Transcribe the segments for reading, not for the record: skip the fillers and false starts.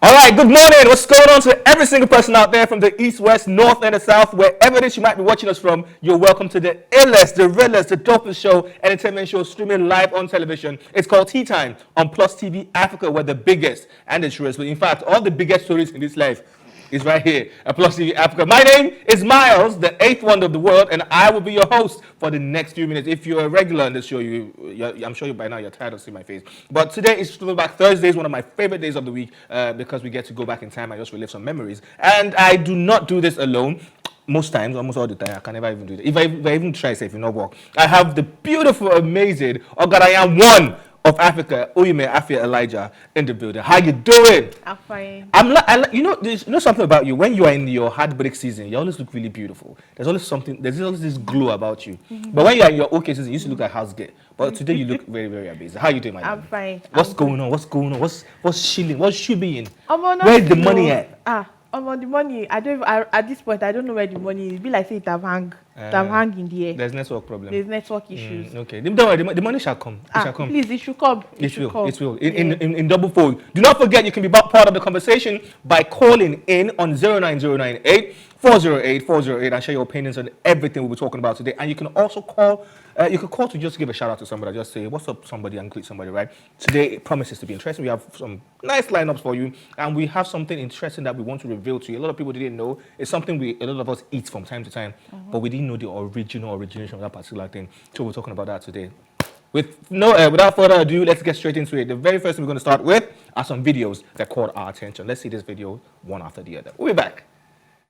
All right, good morning. What's going on to every single person out there from the east, west, north, and the south, wherever it is you might be watching us from? You're welcome to the illest, the realest, the dopest show, entertainment show streaming live on television. It's called Tea Time on PlusTvAfrica, where the biggest and the truest, in fact, all the biggest stories in this life is right here at PlusTvAfrica. My name is Miles, the eighth wonder of the world, and I will be your host for the next few minutes. If you're a regular on this show, I'm sure by now you're tired of seeing my face. But today is Throwback Thursday, is one of my favorite days of the week because we get to go back in time and just relive some memories. And I do not do this alone. Most times, almost all the time, I can never even do it. If I even try, say, if you not work, I have the beautiful, amazing Ogarayan one of Africa, Oyime Afia Elijah, in the building. How you doing? I'm fine. You know something about you. When you are in your heartbreak season, you always look really beautiful. There's always this glow about you. But when you are in your okay season, you used to look like house girl. But today you look very, very amazing. How you doing, my I'm fine. What's going on? What's shilling? What's she being? Where's the money at? The money. At this point, I don't know where the money is. It be like say it have hang in the air. There's network problem. There's network issues. Okay. Don't worry, the money shall come. It shall come. Please, it should come. It will. In double fold. Do not forget you can be part of the conversation by calling in on 09098 408 408 and share your opinions on everything we'll be talking about today. And you can also call. You could call to just give a shout out to somebody. Just say what's up, somebody, and greet somebody. Right? Today it promises to be interesting. We have some nice lineups for you, and we have something interesting that we want to reveal to you. A lot of people didn't know. It's something a lot of us eat from time to time, but we didn't know the origination of that particular thing. So we're talking about that today. Without further ado, let's get straight into it. The very first thing we're going to start with are some videos that caught our attention. Let's see this video one after the other. We'll be back.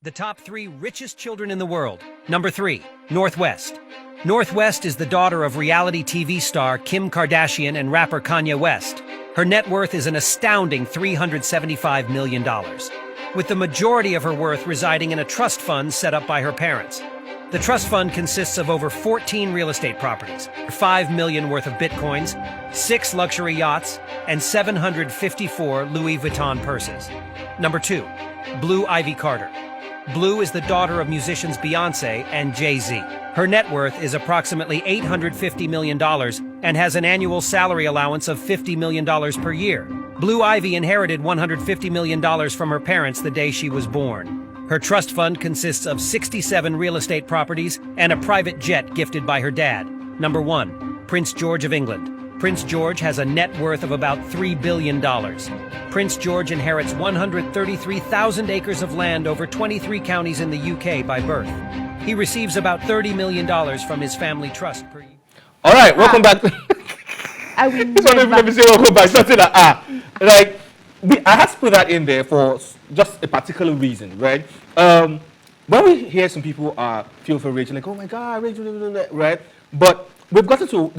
The top 3 richest children in the world. Number 3, Northwest. Northwest is the daughter of reality TV star Kim Kardashian and rapper Kanye West. Her net worth is an astounding $375 million, with the majority of her worth residing in a trust fund set up by her parents. The trust fund consists of over 14 real estate properties, $5 million worth of bitcoins, 6 luxury yachts, and 754 Louis Vuitton purses. Number 2, Blue Ivy Carter. Blue is the daughter of musicians Beyonce and Jay-Z. Her net worth is approximately $850 million and has an annual salary allowance of $50 million per year. Blue Ivy inherited $150 million from her parents the day she was born. Her trust fund consists of 67 real estate properties and a private jet gifted by her dad. Number 1, Prince George of England. Prince George has a net worth of about $3 billion. Prince George inherits 133,000 acres of land over 23 counties in the UK by birth. He receives about $30 million from his family trust per year. All right, welcome back. I will Let me say welcome back. Something like I had to put that in there for just a particular reason, right? When we hear some people feel for rich, like, oh my God, rich, right? But we've gotten to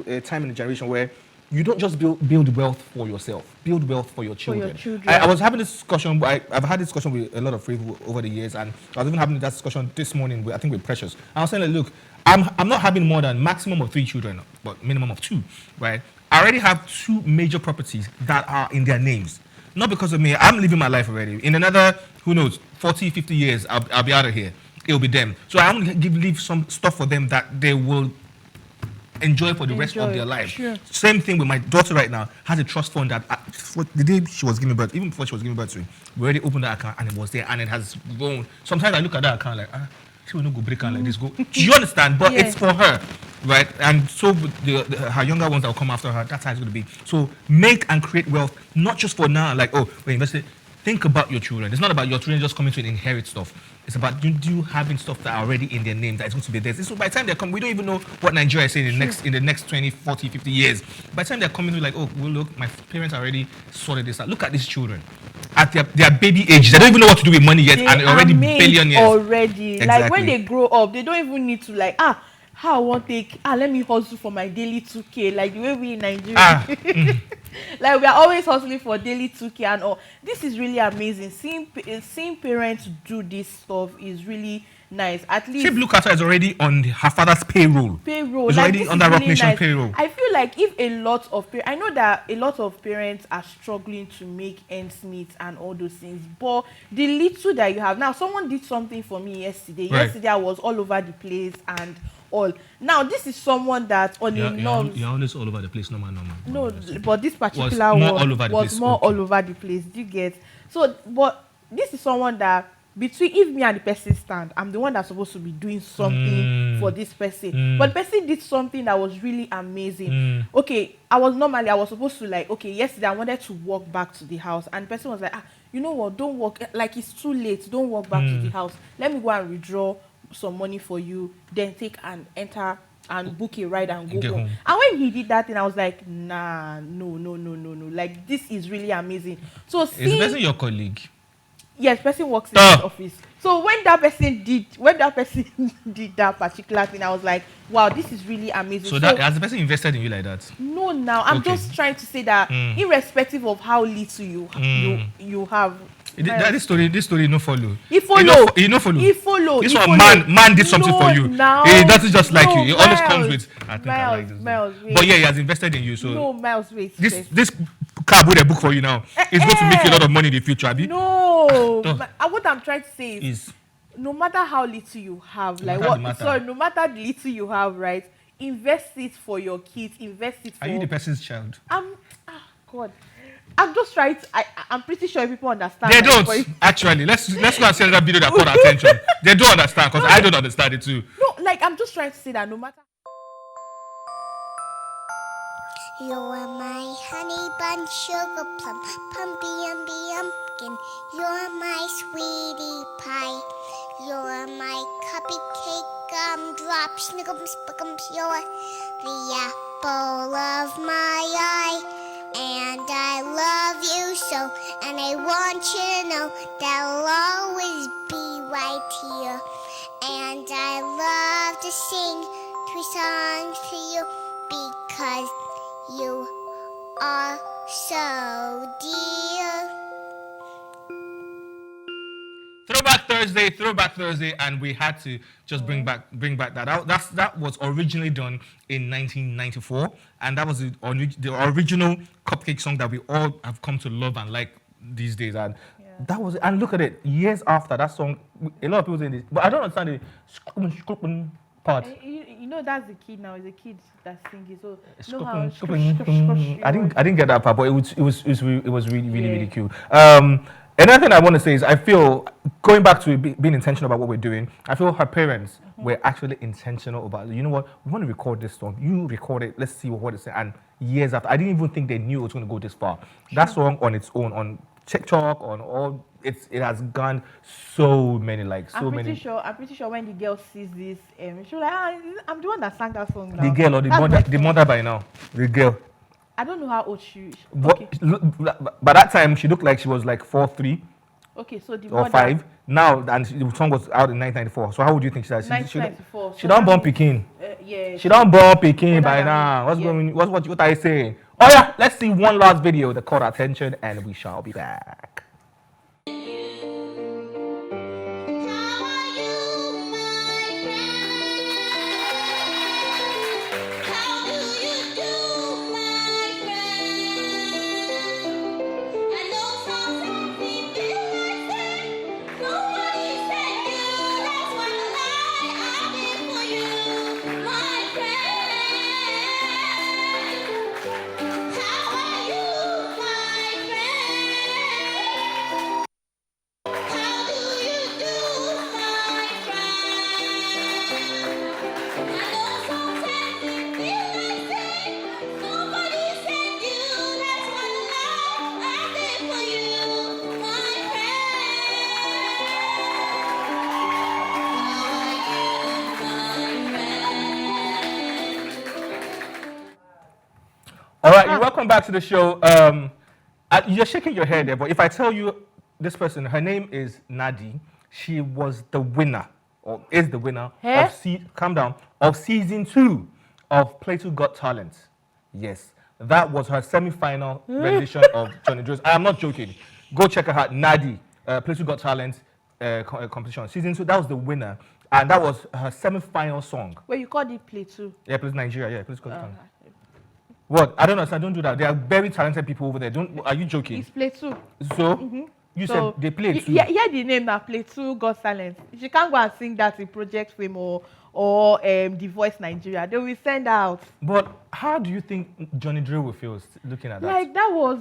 a time in the generation where you don't just build wealth for yourself, build wealth for your children. I was having this discussion. I've had this discussion with a lot of friends over the years, and I was even having that discussion this morning with Precious. I was saying, like, look, I'm not having more than maximum of 3 children, but minimum of 2, right? I already have 2 major properties that are in their names. Not because of me. I'm living my life already. In another, who knows, 40, 50 years, I'll be out of here. It'll be them. So I want to leave some stuff for them that they will enjoy for the rest of their life. Sure. Same thing with my daughter right now. Has a trust fund that the day she was giving birth, even before she was giving birth to me, we already opened that account and it was there and it has grown. Sometimes I look at that account like, she will not go break out like this. Do you understand? But it's for her, right? And so her younger ones that will come after her, that's how it's going to be. So make and create wealth, not just for now, like, oh, we're investing. Think about your children. It's not about your children just coming to inherit stuff. It's about you having stuff that are already in their name that is going to be theirs. So by the time they come, we don't even know what Nigeria is saying in the next 20, 40, 50 years. By the time they're coming, we're like, oh, well, look, my parents already sorted this out. Look at these children. At their baby age, they don't even know what to do with money yet, and already billionaires. Exactly. Like when they grow up, they don't even need to how I want to take, let me hustle for my daily 2K, like the way we in Nigeria. Like we are always hustling for daily 2K and all. This is really amazing. Seeing parents do this stuff is really nice. At least Blue Carter is already on her father's payroll. It's already on that Rock Nation payroll. I feel like if a lot of I know that a lot of parents are struggling to make ends meet and all those things, but the little that you have now, someone did something for me yesterday. Right. Yesterday I was all over the place and all. Now, this is someone that on a norm. You're always all over the place, normal. No, but this particular was more one all over the was place. more Okay. all over the place. Do you get? So, but this is someone that between if me and the person stand, I'm the one that's supposed to be doing something for this person. But the person did something that was really amazing. Okay, I was supposed to like, okay, yesterday I wanted to walk back to the house, and the person was like, you know what, don't walk, like it's too late, don't walk back to the house. Let me go and withdraw some money for you, then take and enter and book a ride and go home. And when he did that thing, I was like, nah, no. Like, this is really amazing. So Is the person your colleague? Yes, person works in this office. So when that person did that particular thing, I was like, wow, this is really amazing. So that has the person invested in you like that? No, now I'm just trying to say that irrespective of how little you have. This story no follow. He follow. He no follow. He follow. This he one follow. man did something for you. Now, He doesn't just like you. He always Miles, comes with. I think I like this. Miles, wait. But yeah, he has invested in you. So No, Miles, wait. this cab with a book for you now is going to make you a lot of money in the future, Abi. No, what I'm trying to say Is no matter how little you have, like matter what? the matter. Sorry, no matter the little you have, right? Invest it for your kids. Invest it for. Are you the person's child? God. I'm just trying to. I'm pretty sure people understand. They my don't point. actually. Let's go and send that video that caught our attention. They don't understand because I don't understand it too. No, like I'm just trying to say that no matter. You are my honey bun, sugar plum, pumpkin. You're my sweetie pie. You're my cupcake, gumdrop, snickums, spickums. You're the apple of my eye. And I love you so, and I want you to know that I'll always be right here. And I love to sing 3 songs to you because you are so dear. Throwback Thursday, and we had to just bring back that. That was originally done in 1994, and that was the original Cupcake song that we all have come to love and like these days. And that was, and look at it, years after that song, a lot of people saying this, but I don't understand the part. You know that's the kid now. It's a kid that's singing. So I didn't get that part, but it was really cute. Another thing I want to say is I feel, going back to being intentional about what we're doing, I feel her parents were actually intentional about, you know what, we want to record this song. You record it, let's see what it's saying. And years after, I didn't even think they knew it was going to go this far. That song on its own, on TikTok, on all, it has gone so many likes, I'm pretty sure when the girl sees this, she's like, I'm the one that sang that song now. The girl or the mother by now, the girl. I don't know how old she is. Okay. By that time, she looked like she was like 4'3". Okay, so the or mother, 5. Now, and the song was out in 1994. So how would you think she has? 1994. She don't born Peking. Yeah. She don't born Peking by now. Me. What are you saying? Oh yeah, let's see one last video that caught our attention, and we shall be back. All right, welcome back to the show. You're shaking your head there, but if I tell you this person, her name is Nadi. She was the winner, or is the winner of season 2 of Play 2 Got Talent. Yes, that was her semi-final rendition of Johnny Jones. I am not joking. Go check her out, Nadi. Play 2 Got Talent competition season 2. That was the winner, and that was her semi-final song. Wait, you called it Play 2? Yeah, Play 2 Nigeria. Yeah, Play 2 Got Talent. What? I don't know. So I don't do that. There are very talented people over there. Are you joking? It's Play 2. So You said they played too. Yeah, hear the name now. Play two. Got Silence. She can't go and sing that in Project Fame or The Voice Nigeria. They will send her out. But how do you think Johnny Drill will feel looking at that? Like that was.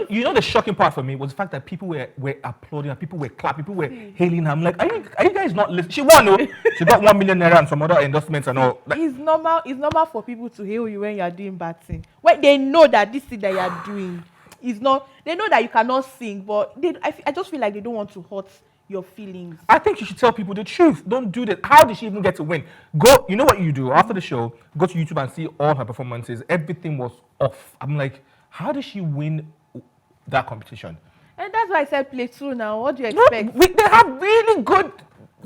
You know the shocking part for me was the fact that people were applauding her, people were clapping, people were hailing her. I'm like, are you guys not listening? She won, no? She got 1 million naira and some other endorsements and all. Like, It's normal for people to hail you when you are doing bad thing. When they know that this thing that you are doing is not. They know that you cannot sing, but I just feel like they don't want to hurt your feelings. I think you should tell people the truth. Don't do that. How did she even get to win? Go. You know what you do after the show? Go to YouTube and see all her performances. Everything was off. I'm like, how did she win that competition? And that's why I said play two now. What do you expect? They have really good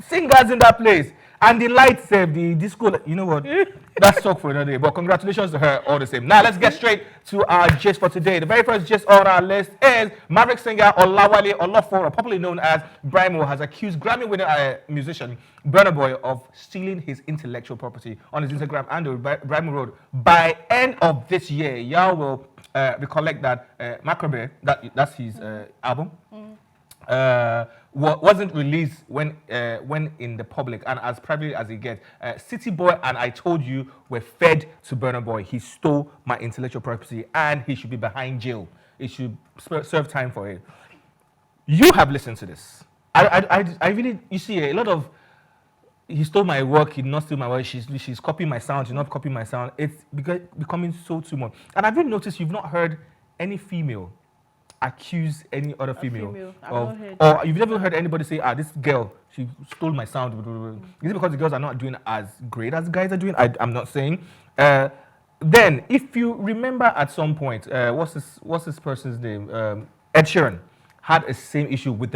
singers in that place. And the lights, the disco, you know what? That's talk for another day. But congratulations to her all the same. Now let's get straight to our gist for today. The very first gist on our list is Maverick singer Olawale Oloforo, popularly known as Brymo, has accused Grammy-winning musician Burna Boy of stealing his intellectual property. On his Instagram handle, Brymo wrote, "By end of this year, y'all will recollect that Macrobe, that's his album, wasn't released when in the public and as privately as it gets. City Boy and I Told You were fed to Burna Boy. He stole my intellectual property and he should be behind jail. He should serve time for it." You have listened to this. I really, you see, a lot of, he stole my work, he did not steal my work, she's copying my sound, she's not copying my sound. It's becoming so too much. And I've really noticed you've not heard any female accuse any other female of, or you've never heard anybody say, this girl, she stole my sound. Is it because the girls are not doing as great as guys are doing? I'm not saying. Then, if you remember at some point, what's this person's name? Ed Sheeran had a same issue with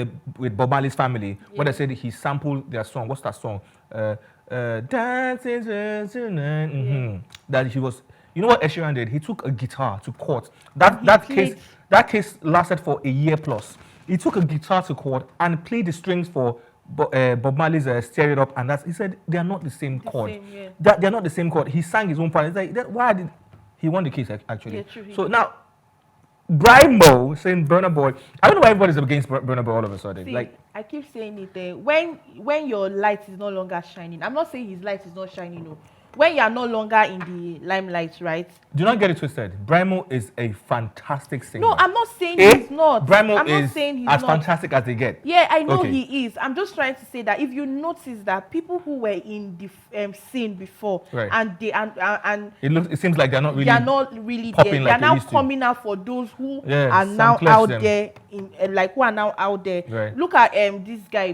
Bob Marley's family when they said he sampled their song. What's that song? Dancing tonight. That he was. You know what Ed Sheeran did? He took a guitar to court. That case lasted for a year plus. He took a guitar to court and played the strings for Bob Marley's "Stir It Up," and he said they are not the same chord. They are not the same chord. He sang his own part. It's like, why did he won the case actually? Yeah, true, so now, Brymo saying Burna Boy. I don't know why everybody's against Burna Boy all of a sudden. See, like, I keep saying it. When your light is no longer shining, I'm not saying his light is not shining. No. When you are no longer in the limelight, right? Do not get it twisted. Brymo is a fantastic singer. No, I'm not saying he's not. Brymo I'm is not saying he's as not. fantastic as they get. Yeah, I know Okay. he is. I'm just trying to say that if you notice that people who were in the scene before, Right. and It seems like they're not really. they are not really popping there. like They are now used to. coming out for those who Yeah, are Sam now Clef's out them. there like who are now out there. Right. Look at this guy,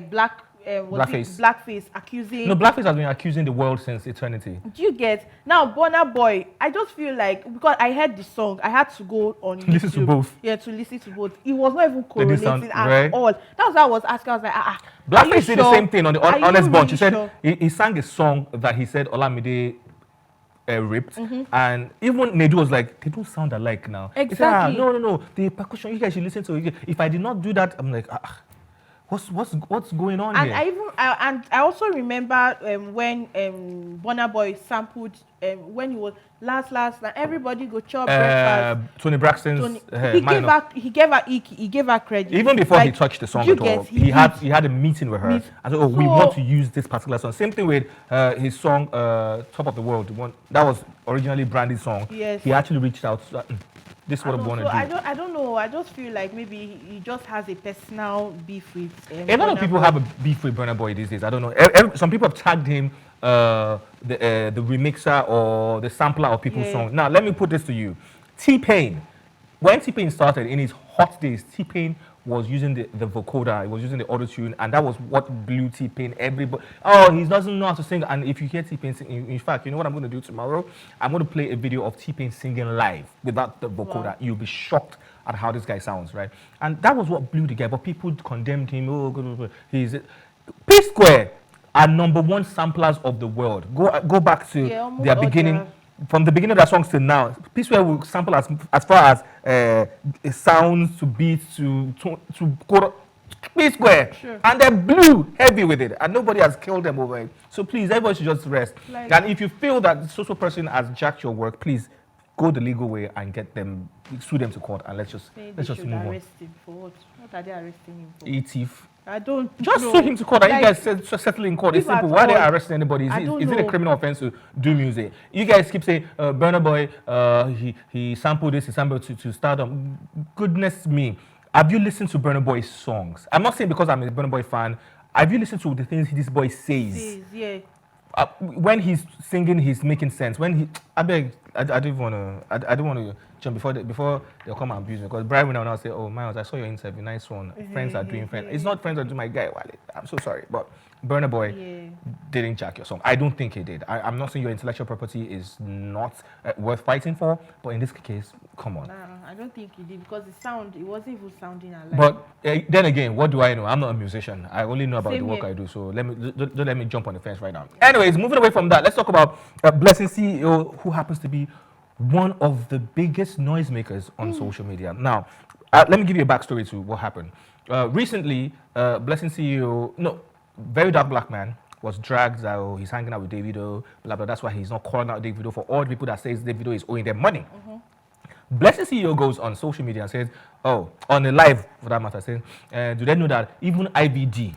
Blackface accusing. No, Blackface has been accusing the world since eternity. Do you get now, Burna Boy? I just feel like because I heard the song, I had to go on YouTube. Listen to both. Yeah, to listen to both. It was not even They didn't sound correlating at right. all. That's what I was asking. I was like, Blackface did the same thing on the Are you Honest Bunch. really He said sure? he sang a song that he said Olamide ripped, and even Nedu was like, they don't sound alike now. He said, Exactly. no, the percussion, you guys should listen to it. If I did not do that, I'm like, what's going on And here? I also remember when Burna Boy sampled when he was last and everybody go chop breakfast. Tony Braxton's He gave her credit. even before he Like, touched the song you at all, get, he had a meeting with her and said, we So- want to use this particular song. Same thing with his song Top of the World, the one that was originally Brandy's song. Yes. He actually reached out to this is what I want to do. I don't know. I just feel like maybe he just has a personal beef with. A lot of Burna people Boy. have a beef with Burna Boy these days. I don't know. Some people have tagged him the remixer or the sampler of people's songs. Now, let me put this to you. T-Pain. When T-Pain started, in his hot days, T-Pain was using the vocoder, he was using the auto-tune, and that was what blew T-Pain. Everybody, he doesn't know how to sing. And if you hear T-Pain sing, in fact, you know what I'm going to do tomorrow? I'm going to play a video of T-Pain singing live without the vocoder. Wow. You'll be shocked at how this guy sounds, right? And that was what blew the guy, but people condemned him. He's P-Square are #1 samplers of the world. Go back to almost their all beginning. their- From the beginning of their songs till now, P-Square will sample as far as sounds to beats to P-Square, Sure. and they blew heavy with it, and nobody has killed them over it. So please, everybody should just rest. Like- And if you feel that the social person has jacked your work, please go the legal way and get them, sue them to court, and let's just move on. Arrest him for what? What are they arresting him for? E-thief. I don't Just know. sue him to court. And Like, you guys settle in court. It's if at simple. Why are they all, arresting anybody? Is it a know. criminal offense to do music? You guys keep saying, Burna Boy, he sampled this, he sampled to stardom. Goodness me. Have you listened to Burna Boy's songs? I'm not saying because I'm a Burna Boy fan. Have you listened to the things this boy says? Yeah. When he's singing, he's making sense. When he, I don't want to jump before they come and abuse me, because Brymo now say, oh Miles, I saw your interview, nice one. Friends are doing friends. It's not friends that do my guy. I'm so sorry, but Burna Boy didn't jack your song. I don't think he did. I'm not saying your intellectual property is not worth fighting for, but in this case, come on. Nah, I don't think he did, because it wasn't even sounding alike. But then again, what do I know? I'm not a musician. I only know about Same the work here. I do. So don't let me jump on the fence right now. Anyways, moving away from that, let's talk about Blessing CEO, who happens to be one of the biggest noisemakers on social media. Now, let me give you a backstory to what happened. Recently, Blessing CEO, very dark black man, was dragged out. He's hanging out with Davido, blah, blah. That's why he's not calling out Davido for all the people that says Davido is owing them money. Blessing CEO goes on social media and says, on a live for that matter, saying, do they know that even IVD,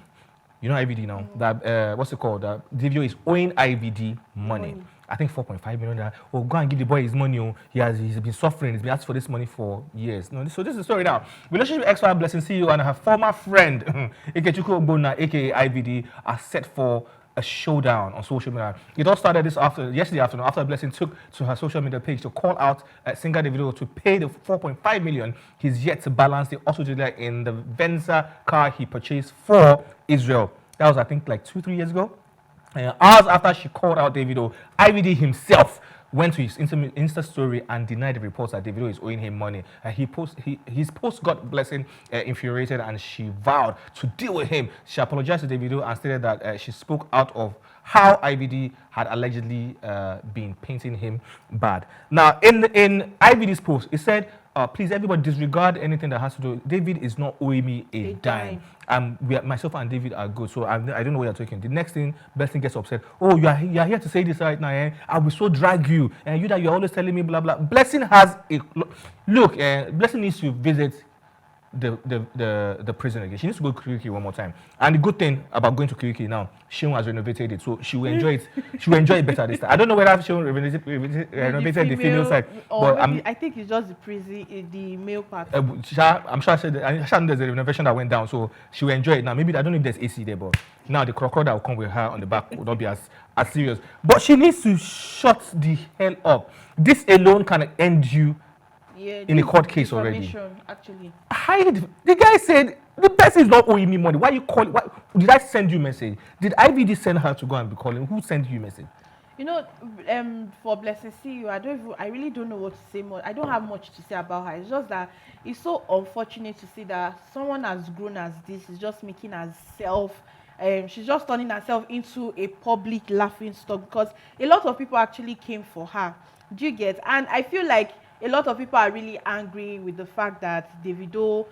you know IVD now, that, what's it called, that Davido is owing IVD money. I think 4.5 million. Oh, go and give the boy his money. Oh. He's been suffering. He's been asking for this money for years. No, so this is the story now. Relationship expert Blessing CEO and her former friend, Ikechukwu Burna, aka IVD, are set for a showdown on social media. It all started yesterday afternoon after Blessing took to her social media page to call out singer Davido to pay the 4.5 million he's yet to balance the auto dealer in the Venza car he purchased for Israel. That was, I think, like 2-3 years ago. Hours after she called out Davido, IVD himself went to his Insta story and denied the reports that Davido is owing him money. His post got Blessing infuriated, and she vowed to deal with him. She apologized to Davido and stated that she spoke out of how IVD had allegedly been painting him bad. Now, in IVD's post, it said, please, everybody, disregard anything that has to do. David is not owing me a dime. Myself and David are good, so I don't know what you're talking. The next thing, Blessing gets upset. Oh, you're here to say this right now, eh? I will so drag you, and you're always telling me blah blah. Blessing has a look. Blessing needs to visit the prison again. She needs to go to Kiriki one more time. And the good thing about going to Kiriki now, Sheon has renovated it, so she will enjoy it. She will enjoy it better this time. I don't know whether Sheon renovated the female side, but I think it's just the prison, the male part. I'm sure there's a renovation that went down, so she will enjoy it now. Maybe I don't know if there's AC there, but now the crocodile that will come with her on the back will not be as serious. But she needs to shut the hell up. This alone can end you. In a court case already. Actually. The guy said, the person is not owing me money. Why you calling? Did I send you a message? Did IVD send her to go and be calling? Who sent you a message? For Blessing CEO, I really don't know what to say more. I don't have much to say about her. It's just that it's so unfortunate to see that someone as grown as this is just making herself, she's just turning herself into a public laughing stock, because a lot of people actually came for her. Do you get? And I feel like a lot of people are really angry with the fact that Davido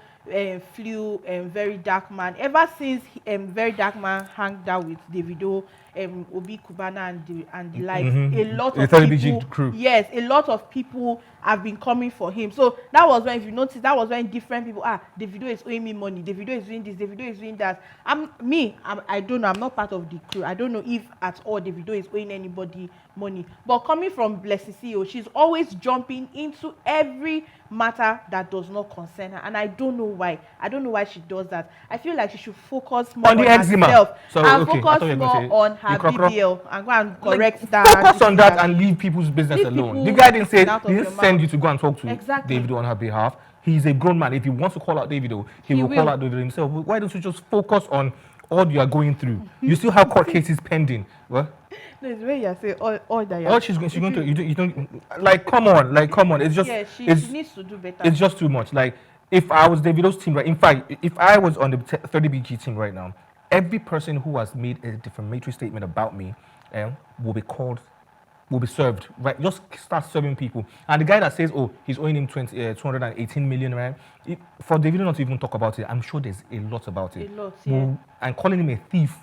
flew Very Dark Man. Ever since Very Dark Man hanged out with Davido, Obi Kubana and the likes, a lot of people, crew. Yes, a lot of people have been coming for him. So that was when, if you notice, that was when different people, Davido is owing me money, Davido is doing this, Davido is doing that. I don't know, I'm not part of the crew. I don't know if at all Davido is owing anybody money. But coming from Blessing CEO, she's always jumping into every matter that does not concern her, and I don't know why. I don't know why she does that. I feel like she should focus more on herself and focus more on her BBL and go and correct that. Focus on that and leave people's business alone. The guy didn't send you to go and talk to Davido on her behalf. He's a grown man. If he wants to call out Davido, he will call out Davido himself. Why don't you just focus on all you are going through? You still have court cases pending. What? No, it's when you say all that. All she's going to, you don't like. Come on. It's just. Yeah, she needs to do better. It's just too much. Like, if I was Davido's team, right? In fact, if I was on the 30BG team right now, every person who has made a defamatory statement about me, will be served. Right? Just start serving people. And the guy that says, oh, he's owing him 218 million, right? For Davido not to even talk about it, I'm sure there's a lot about it. A lot, yeah. And calling him a thief.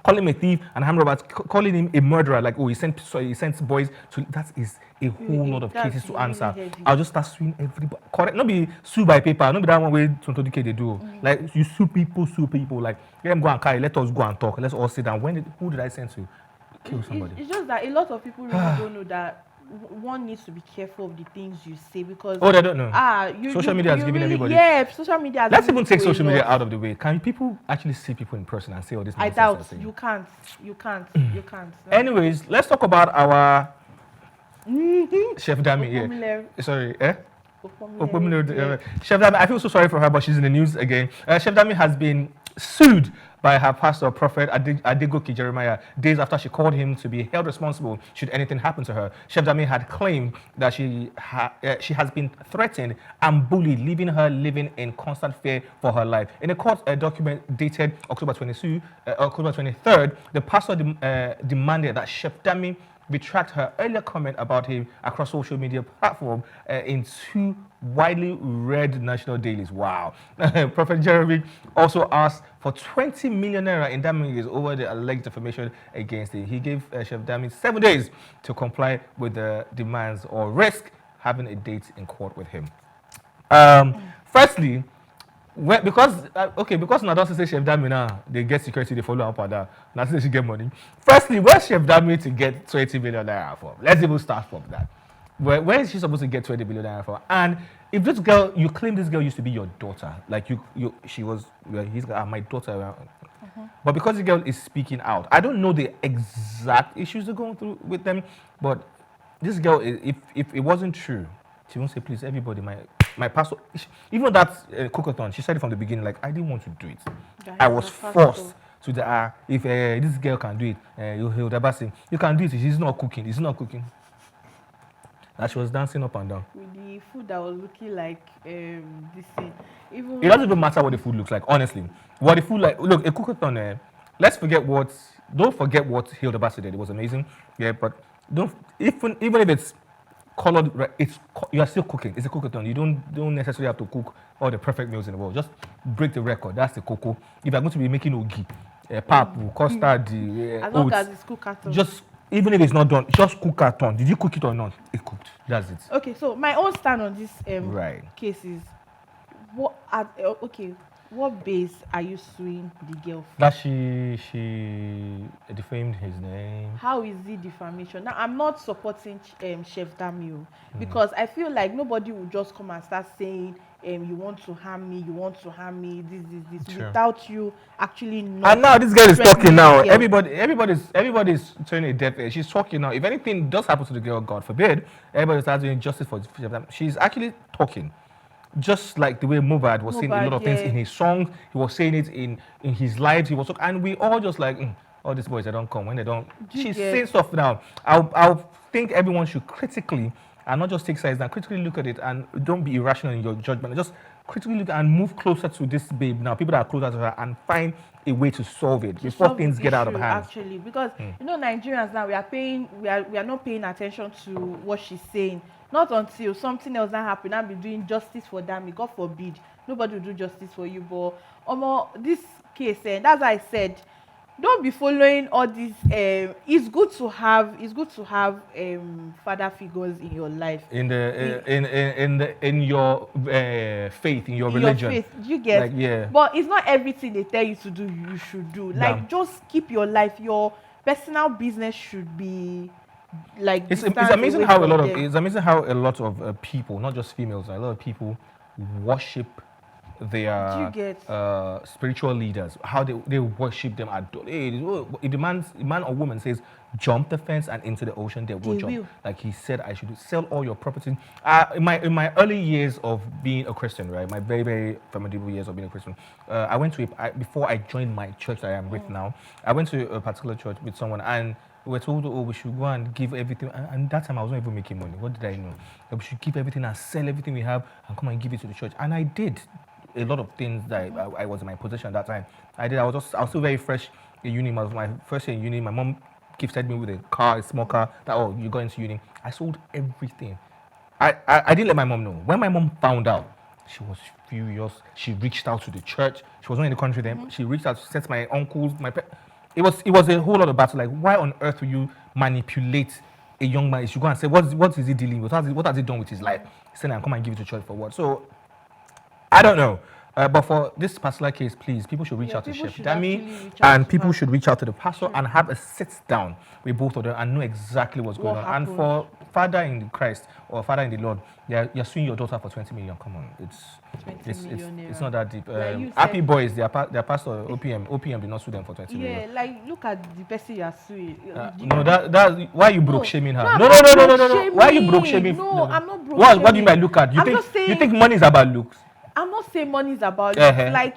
calling him a thief and armed robbers, calling him a murderer, like, oh, he sent boys to. That is a whole lot of That's cases to really answer. heavy. I'll just start suing everybody. Correct? Not be sue by paper. Not be that one way 20K they do. Like, you sue people. Like, let them go and carry. Let us go and talk. Let's all sit down. Who did I send to kill somebody? It's just that a lot of people really don't know that one needs to be careful of the things you say because Oh, they don't know. Social media has given everybody. Yeah, social media. Let's even take social media out of the way. Can people actually see people in person and say all this I nonsense doubt they're saying? you can't. Anyways, let's talk about our Chef Dammy. Yeah. Sorry, Chef Dammy, I feel so sorry for her, but she's in the news again. Chef Dammy has been sued by her pastor, Prophet Adegoke Jeremiah, days after she called him to be held responsible should anything happen to her. Chef Dammy had claimed that she has been threatened and bullied, leaving her living in constant fear for her life. In a court document dated October 23rd, the pastor demanded that Chef Dammy retract her earlier comment about him across social media platforms in 2 widely read national dailies. Wow. Prophet Jeremy also asked for 20 million naira in damages over the alleged defamation against him. He gave Chef Dammy 7 days to comply with the demands or risk having a date in court with him. Firstly, because now don't say Chef Dammy now they get security, they follow up on that. Now say she get money. Firstly, where's Chef Dammy to get 20 million naira from? Let's even start from that. Where is she supposed to get 20 million naira from? And if this girl, you claim this girl used to be your daughter, like he's my daughter. But because the girl is speaking out, I don't know the exact issues they're going through with them, but this girl, if it wasn't true, she won't say, please, everybody, my pastor, even that cookathon, she said it from the beginning, like, I didn't want to do it. I was forced to the, if this girl can do it, he'll never say, you can do it, she's not cooking, it's not cooking. And she was dancing up and down. With the food that was looking like this thing. It doesn't even matter what the food looks like, honestly. What the food like, look, a cookathon, don't forget what Hilda Bassett did, it was amazing. Yeah, but even if it's colored, right, you are still cooking. It's a cookathon. You don't necessarily have to cook all the perfect meals in the world. Just break the record. That's the cocoa. If you're going to be making ogi, pap, custard, as long as it's cookathon. Just even if it's not done, just cookathon. Did you cook it or not? It cooked. That's it. Okay, so my own stand on this right. case is what base are you suing the girl for? That she defamed his name. How is it defamation? Now, I'm not supporting Chef Dammy because I feel like nobody will just come and start saying, you want to harm me, this, Sure. without you actually not. And now this girl is talking now. Girl. Everybody's turning a deaf ear. She's talking now. If anything does happen to the girl, God forbid, everybody starts doing justice for Chef Dammy. She's actually talking. Just like the way Mohbad was saying a lot of things in his songs, he was saying it in his lives. He was talking, and we all just like, all these boys, they don't come when they don't. She's saying stuff now. I think everyone should critically, and not just take sides now, critically look at it and don't be irrational in your judgment. Just critically look and move closer to this babe now, people that are closer to her, and find a way to solve it before things get out of hand. Actually, because Nigerians now we are not paying attention to what she's saying. Not until something else that happened, I'll be doing justice for Dammy. God forbid, nobody will do justice for you. But this case, that's why I said, don't be following all these. It's good to have father figures in your life. In your faith, in your religion. Your faith, you get. Like, yeah. But it's not everything they tell you to do you should do. Like, just keep your life. Your personal business should be. Like it's amazing how a lot of people, not just females, a lot of people worship their spiritual leaders. How they worship them. If the man or woman says jump the fence and into the ocean, they will jump. Like he said, I should sell all your property. In my early years of being a Christian, right, my very, very formative years of being a Christian, I went to before I joined my church that I am with now. I went to a particular church with someone and. We were told, we should go and give everything. And that time, I was not even making money. What did I know? That we should keep everything and sell everything we have and come and give it to the church. And I did a lot of things that I was in my possession at that time. I did. I was still very fresh in uni. It was my first year in uni. My mom gifted me with a small car. That, you go into uni. I sold everything. I didn't let my mom know. When my mom found out, she was furious. She reached out to the church. She was not in the country then. She reached out, sent my uncles, it was a whole lot of battle. Like, why on earth will you manipulate a young man? You should go and say, what is he dealing with? What has he done with his life? Saying, "I'm come and give it to church for what?" So I don't know. But for this particular case, please, people should reach out to Chef Dammy, and people should reach out to the pastor and have a sit down with both of them and know exactly what's going on. Happened. And for father in Christ or father in the Lord, you're suing your daughter for 20 million. Come on, it's not that deep. Happy Boys, their pastor OPM did not sue them for 20 million. Yeah, like look at the person you are suing. No, that's why you broke shaming her. No. Why are you broke shaming? No, I'm not broke What shaming. do you mean by look at? You think money is about looks? I'm not saying money is about Uh-huh. it. Like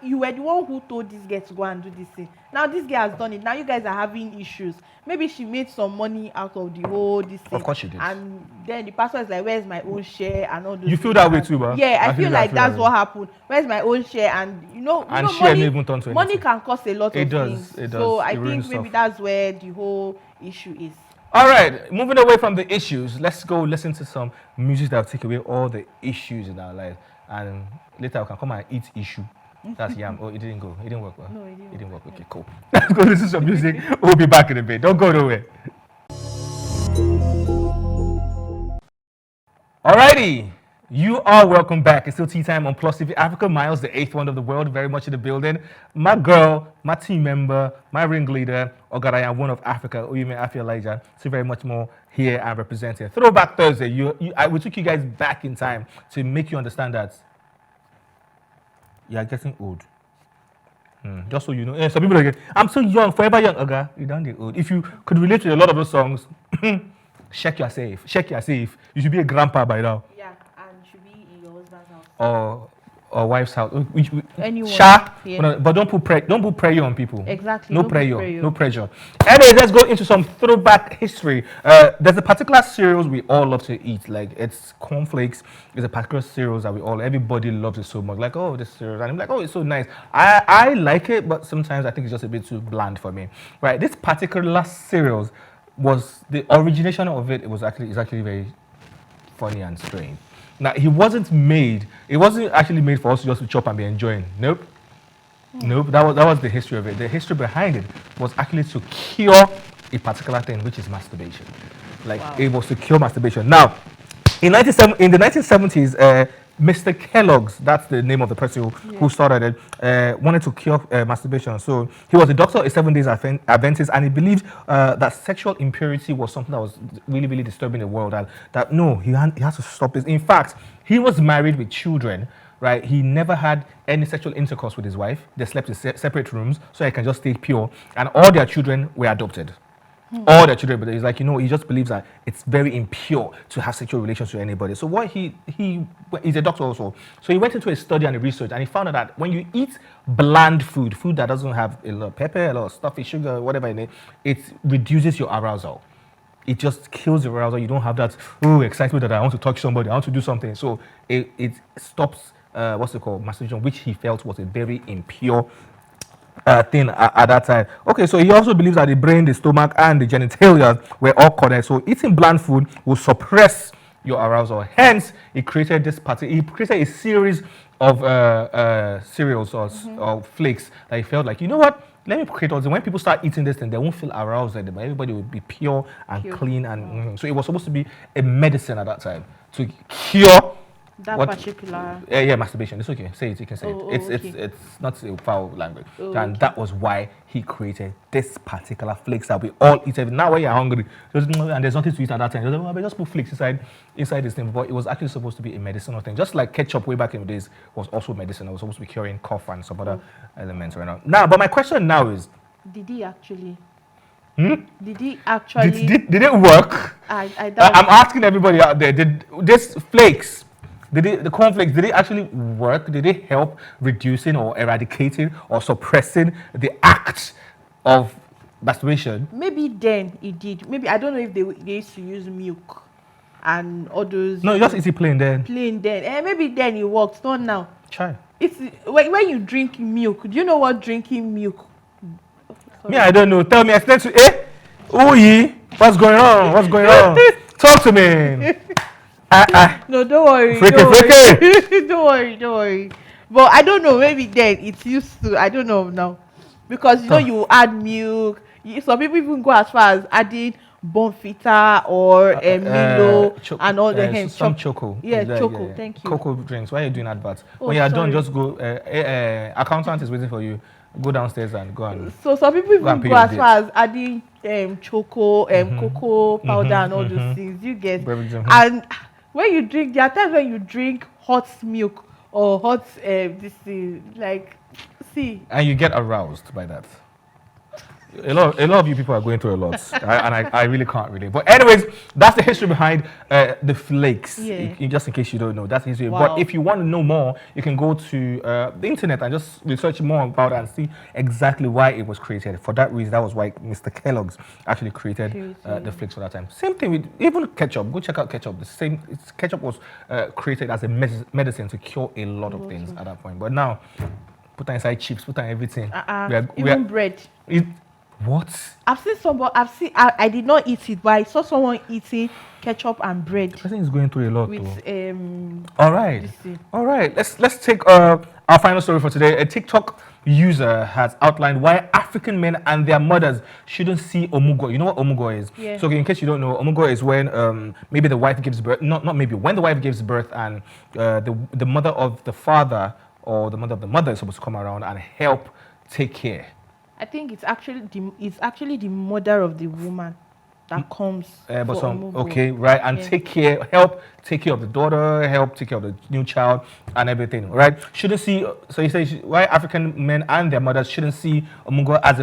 you were the one who told this girl to go and do this thing. Now this girl has done it. Now you guys are having issues. Maybe she made some money out of the whole this thing. Of course she did. And then the pastor is like, "Where's my own share?" And all those. You feel things. that way too, man? Yeah, I feel like that's what happened. Where's my own share? And And share money, didn't even turn to money anything. can cost a lot It of does, things. it does. So I It think ruins maybe stuff. that's where the whole issue is. All right, moving away from the issues, let's go listen to some music that will take away all the issues in our life. And later we can come and eat issue. That's yam. Oh, it didn't go. It didn't work well. No, it didn't work. Okay, cool. Let's go listen to some music. We'll be back in a bit. Don't go nowhere. Alrighty, you are welcome back. It's still tea time on PlusTvAfrica. Miles, the 8th one of the world, very much in the building. My girl, my team member, my ringleader, Ogaraya, one of Africa, Oyume Afi Elijah, still very much more here and representing. Throwback Thursday. We took you guys back in time to make you understand that you are getting old. Just so you know. Some people are like, I'm so young, forever young. Oga, you don't get old. If you could relate to a lot of those songs, check yourself. You should be a grandpa by now. Yeah, and should be in your husband's house. Or wife's house. Anyone. Yeah. But don't put pressure on people. Exactly. No pressure. Anyways, let's go into some throwback history. There's a particular cereals we all love to eat. Like, it's Cornflakes. It's a particular cereals that everybody loves it so much. Like, oh, this cereal. And I'm like, oh, it's so nice. I like it, but sometimes I think it's just a bit too bland for me. Right, this particular cereals was the origination of it. It's actually very funny and strange. Now, it wasn't actually made for us just to chop and be enjoying. Nope. That was the history of it. The history behind it was actually to cure a particular thing, which is masturbation. Like, It was to cure masturbation. Now, in the 1970s, Mr. Kellogg's, that's the name of the person who started it, wanted to cure masturbation. So he was a doctor, a 7-day Adventist, and he believed that sexual impurity was something that was really, really disturbing the world. And that, no, he has to stop this. In fact, he was married with children, right? He never had any sexual intercourse with his wife. They slept in separate rooms so he can just stay pure. And all their children were adopted. All their children, but he's like, he just believes that it's very impure to have sexual relations with anybody. So what he's a doctor also. So he went into a study and a research, and he found out that when you eat bland food that doesn't have a lot of pepper, a lot of stuffy sugar, whatever in it, it reduces your arousal. It just kills your arousal. You don't have that excitement that I want to touch somebody, I want to do something. So it stops masturbation, which he felt was a very impure thing at that time. Okay, so he also believes that the brain, the stomach, and the genitalia were all connected. So eating bland food will suppress your arousal. Hence, he created a series of cereals or flakes that he felt like, you know what? Let me create all this. When people start eating this thing, they won't feel aroused anymore. Everybody will be pure and clean. And so it was supposed to be a medicine at that time to cure particular. Yeah, masturbation. It's okay. Say it. You can say it. It's not a foul language. And that was why he created this particular flakes that we all eat. Now when you're hungry, and there's nothing to eat at that time, just put flakes inside this thing. But it was actually supposed to be a medicinal thing. Just like ketchup way back in the days was also medicine. It was supposed to be curing cough and some other elements right now. Now, but my question now is, did he actually? Did he actually? Did it work? I'm asking everybody out there. Did this flakes? The cornflakes, did it actually work? Did it help reducing or eradicating or suppressing the act of masturbation? Maybe then it did. Maybe, I don't know if they used to use milk and others. No, just eat it plain then. Maybe then it works, not now. Try. It's when you drink milk. Do you know what drinking milk? Me, I don't know. Tell me, explain to what's going on? Talk to me. No, don't worry. Don't worry. But I don't know. Maybe then it's used to. I don't know now. because you know you add milk. Some people even go as far as adding Bonfita or Milo and all the hens. Some choco. Yeah, choco. Thank you. Cocoa drinks. Why are you doing adverts? Oh, when you're done, sorry. just go. Accountant is waiting for you. Go downstairs and go and. So some people even pay go your as far as adding choco, cocoa powder and all those things. You get. And when you drink, there are times when you drink hot milk or hot this thing, like, see. And you get aroused by that. A lot of you people are going through a lot, and I really can't relate. But anyways, that's the history behind the flakes. Yeah. Just in case you don't know, that's the history. Wow. But if you want to know more, you can go to the internet and just research more about it and see exactly why it was created. For that reason, that was why Mr. Kellogg's actually created the flakes for that time. Same thing with even ketchup. Go check out ketchup. The same. Ketchup was created as a medicine to cure a lot of things at that point. But now, put on inside chips, put on everything. Even bread. What? I've seen somebody. I did not eat it, but I saw someone eating ketchup and bread. I think it's going through a lot. With all right. Let's take our final story for today. A TikTok user has outlined why African men and their mothers shouldn't see omugo. You know what omugo is? Yeah. So in case you don't know, omugo is when maybe the wife gives birth. Not maybe, when the wife gives birth and the mother of the father or the mother of the mother is supposed to come around and help take care. I think it's actually the mother of the woman that comes. Okay, right, and help take care of the daughter, help take care of the new child, and everything, right? Shouldn't see. So you say why African men and their mothers shouldn't see omugo as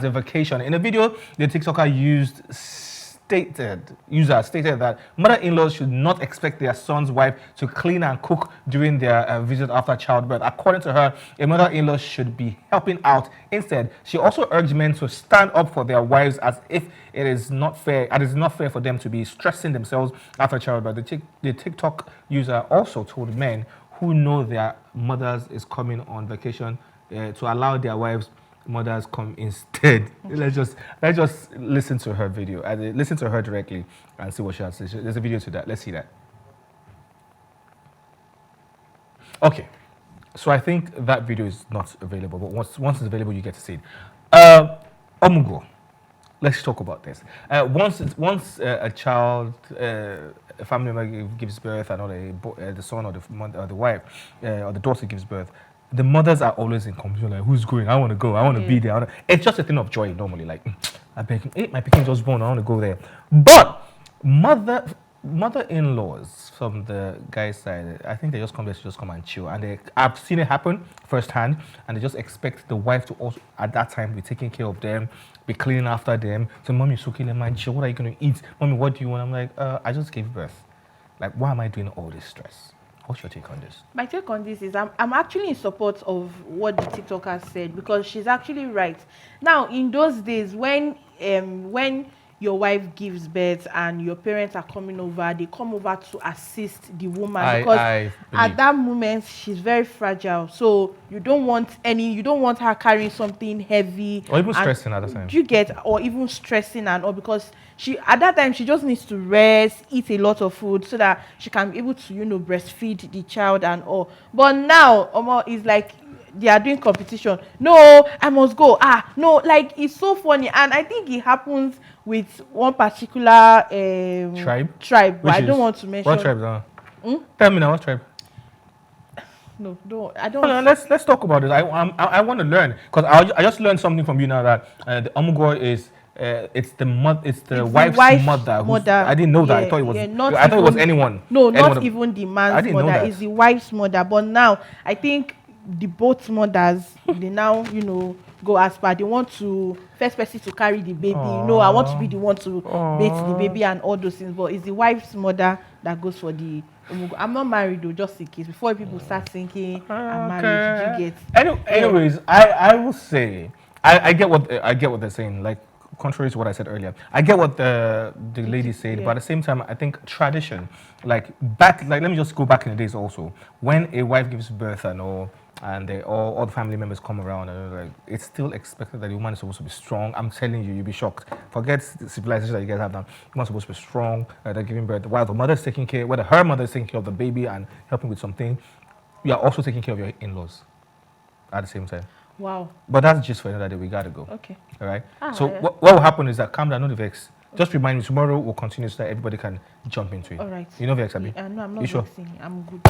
a vacation. In a video, the TikToker stated that mother-in-laws should not expect their son's wife to clean and cook during their visit after childbirth. According to her, a mother-in-law should be helping out. Instead, she also urged men to stand up for their wives as if it is not fair. It is not fair for them to be stressing themselves after childbirth. The TikTok user also told men who know their mothers is coming on vacation to allow their wives mothers come instead. Let's just listen to her video. Listen to her directly and see what she has to say. There's a video to that. Let's see that. Okay, so I think that video is not available, but once it's available, you get to see it. Omugo. Let's talk about this. Once a child, a family member gives birth, and the son or the mother or the wife or the daughter gives birth, the mothers are always in competition, like, who's going? I want to go. I want to be there. It's just a thing of joy normally. Like, I beg, hey, my Pekin just born. I want to go there. But mother-in-laws from the guy's side, I think they just come there to just come and chill. And I've seen it happen firsthand, and they just expect the wife to also, at that time, be taking care of them, be cleaning after them. So, mommy, it's okay, man, chill. What are you going to eat? Mommy, what do you want? I'm like, I just gave birth. Like, why am I doing all this stress? What's your take on this? My take on this is I'm actually in support of what the TikToker said, because she's actually right. Now, in those days when your wife gives birth and your parents are coming over, they come over to assist the woman, because at that moment she's very fragile. So you don't want her carrying something heavy or even stressing at the time. Or even stressing and all, because at that time she just needs to rest, eat a lot of food so that she can be able to breastfeed the child and all. But now it's like they are doing competition. No, I must go. No, like, it's so funny. And I think it happens with one particular tribe. But I don't want to mention. What tribe now? Tell me now, what tribe? No, I don't. No, let's talk about it. I want to learn, because I just learned something from you now, that the omugo is it's the wife's mother. I didn't know that. I thought it was. I thought it was anyone. No, anyone not even the man's mother. It's the wife's mother. But now I think the both mothers, they now go as per. They want to first person to carry the baby. I want to be the one to bathe the baby and all those things. But it's the wife's mother that goes for the omugo. I'm not married though, just in case, before people start thinking I'm married. Did you get? Anyways, I will say I get what they're saying. Like, contrary to what I said earlier, I get what the lady said, but at the same time, I think tradition, let me just go back in the days also, when a wife gives birth and all the family members come around, and it's still expected that the woman is supposed to be strong. I'm telling you, you'll be shocked. Forget the civilization that you guys have now. The woman's supposed to be strong. They're giving birth. While the mother's taking care, whether her mother is taking care of the baby and helping with something, you are also taking care of your in-laws at the same time. Wow. But that's just for another day. We got to go. Okay. All right. Ah, So yeah. what will happen is that calm down, no the vex. Just remind me tomorrow we'll continue so that everybody can jump into it. All right. You know vex, Abi? No, I'm not You sure? vexing. I'm good.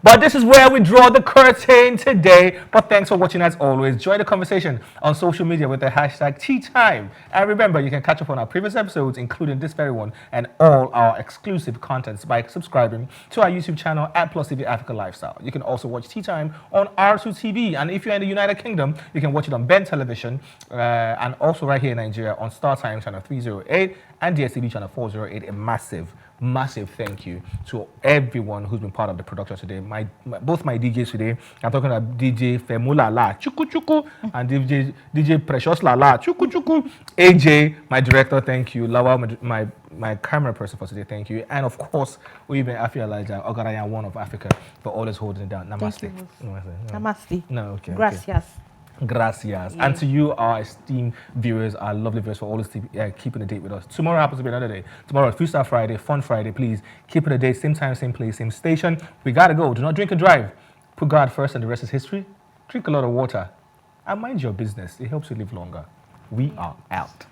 But this is where we draw the curtain today. But thanks for watching as always. Join the conversation on social media with the hashtag #TeaTime. And remember, you can catch up on our previous episodes, including this very one, and all our exclusive contents by subscribing to our YouTube channel at +tvAfrica Lifestyle. You can also watch Tea Time on R2TV. And if you're in the United Kingdom, you can watch it on Ben Television and also right here in Nigeria on Star Time channel 308 and DSTV channel 408. A massive thank you to everyone who's been part of the production today. Both my DJs today. I'm talking about DJ Femula La Chuku Chuku and DJ Precious La La Chuku Chuku. AJ, my director, thank you. Lawa, my camera person for today, thank you. And of course, we've been Afia Elijah, Ogaraya, one of Africa, for always holding it down. Namaste. Namaste. No, okay. Gracias. Gracias. Yeah. And to you, our esteemed viewers, our lovely viewers, for always keeping a date with us. Tomorrow happens to be another day. Tomorrow is Freestyle Friday, Fun Friday. Please keep it a day, same time, same place, same station. We gotta go. Do not drink and drive. Put God first and the rest is history. Drink a lot of water. And mind your business. It helps you live longer. We are out.